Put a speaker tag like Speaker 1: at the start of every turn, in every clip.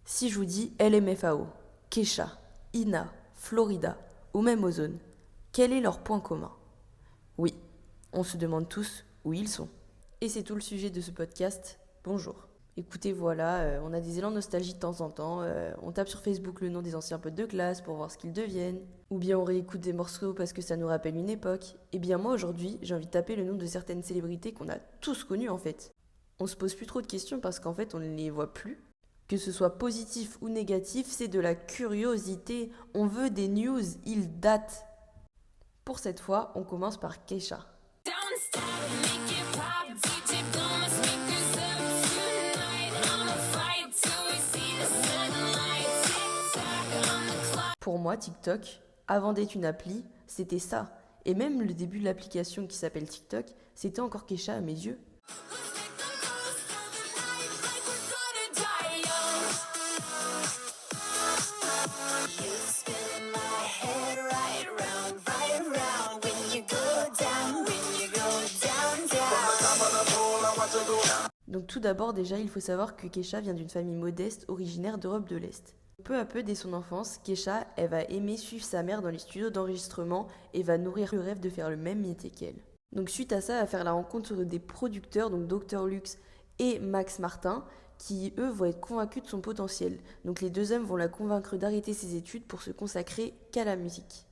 Speaker 1: Si je vous dis LMFAO, Kesha, Ina, Florida ou même Ozone, quel est leur point commun? Oui, on se demande tous où ils sont. Et c'est tout le sujet de ce podcast. Bonjour. Écoutez, voilà, on a des élans de nostalgie de temps en temps, on tape sur Facebook le nom des anciens potes de classe pour voir ce qu'ils deviennent, ou bien on réécoute des morceaux parce que ça nous rappelle une époque. Et bien moi aujourd'hui, j'ai envie de taper le nom de certaines célébrités qu'on a tous connues en fait. On se pose plus trop de questions parce qu'en fait on ne les voit plus. Que ce soit positif ou négatif, c'est de la curiosité, on veut des news, ils datent. Pour cette fois, on commence par Kesha. Pour moi, TikTok, avant d'être une appli, c'était ça. Et même le début de l'application qui s'appelle TikTok, c'était encore Kesha à mes yeux. Donc tout d'abord déjà, il faut savoir que Kesha vient d'une famille modeste originaire d'Europe de l'Est. Peu à peu, dès son enfance, Kesha, elle va aimer suivre sa mère dans les studios d'enregistrement et va nourrir le rêve de faire le même métier qu'elle. Donc suite à ça, elle va faire la rencontre des producteurs, donc Dr Luxe et Max Martin, qui eux vont être convaincus de son potentiel. Donc les deux hommes vont la convaincre d'arrêter ses études pour se consacrer qu'à la musique.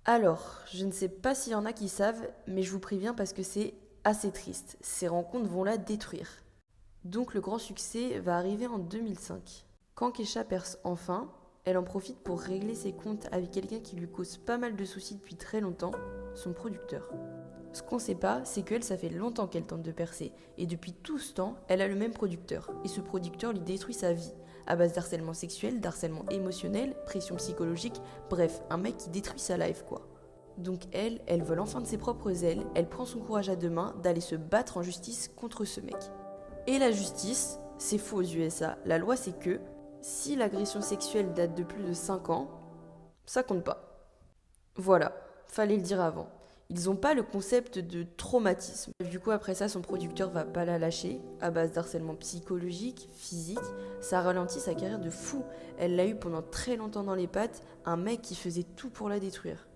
Speaker 1: Alors, je ne sais pas s'il y en a qui savent, mais je vous préviens parce que c'est assez triste. Ces rencontres vont la détruire. Donc le grand succès va arriver en 2005. Quand Kesha perce enfin, elle en profite pour régler ses comptes avec quelqu'un qui lui cause pas mal de soucis depuis très longtemps, son producteur. Ce qu'on sait pas, c'est qu'elle, ça fait longtemps qu'elle tente de percer, et depuis tout ce temps, elle a le même producteur, et ce producteur lui détruit sa vie, à base d'harcèlement sexuel, d'harcèlement émotionnel, pression psychologique, bref, un mec qui détruit sa life quoi. Donc elle vole enfin de ses propres ailes, elle prend son courage à deux mains d'aller se battre en justice contre ce mec. Et la justice, c'est faux aux USA. La loi, c'est que si l'agression sexuelle date de plus de 5 ans, ça compte pas. Voilà, fallait le dire avant. Ils n'ont pas le concept de traumatisme. Du coup, après ça, son producteur va pas la lâcher, à base d'harcèlement psychologique, physique. Ça ralentit sa carrière de fou. Elle l'a eu pendant très longtemps dans les pattes, un mec qui faisait tout pour la détruire.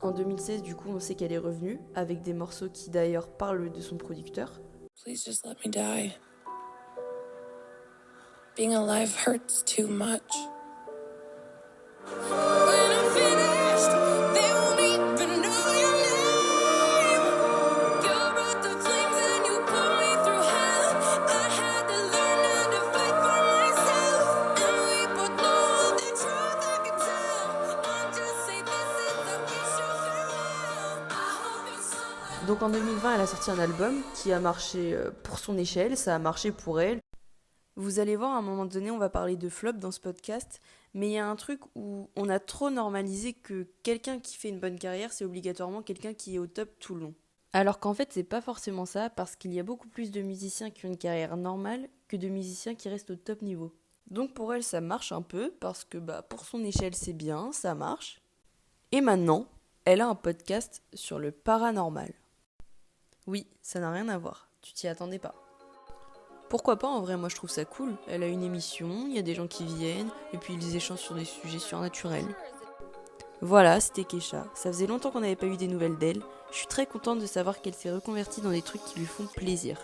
Speaker 1: En 2016, du coup, on sait qu'elle est revenue, avec des morceaux qui d'ailleurs parlent de son producteur.
Speaker 2: Please just let me die. Being alive hurts too much. When I'm finished, they won't even know your name. You brought the flames and you put me through hell. I had to learn how to fight for myself. And we both know the truth I can tell. I'll just say this is the wish you farewell. I hope it's somewhere.
Speaker 1: Donc en 2020, elle a sorti un album qui a marché pour son échelle, ça a marché pour elle. Vous allez voir, à un moment donné, on va parler de flop dans ce podcast, mais il y a un truc où on a trop normalisé que quelqu'un qui fait une bonne carrière, c'est obligatoirement quelqu'un qui est au top tout le long. Alors qu'en fait, c'est pas forcément ça, parce qu'il y a beaucoup plus de musiciens qui ont une carrière normale que de musiciens qui restent au top niveau. Donc pour elle, ça marche un peu, parce que pour son échelle, c'est bien, ça marche. Et maintenant, elle a un podcast sur le paranormal. Oui, ça n'a rien à voir, tu t'y attendais pas. Pourquoi pas, en vrai, moi je trouve ça cool. Elle a une émission, il y a des gens qui viennent, et puis ils échangent sur des sujets surnaturels. Voilà, c'était Kesha. Ça faisait longtemps qu'on n'avait pas eu des nouvelles d'elle. Je suis très contente de savoir qu'elle s'est reconvertie dans des trucs qui lui font plaisir.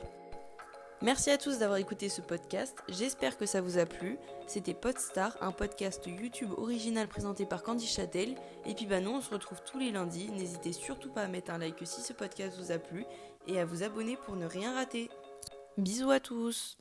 Speaker 1: Merci à tous d'avoir écouté ce podcast, j'espère que ça vous a plu. C'était Podstar, un podcast YouTube original présenté par Candy Châtel. Et puis nous on se retrouve tous les lundis, n'hésitez surtout pas à mettre un like si ce podcast vous a plu, et à vous abonner pour ne rien rater. Bisous à tous!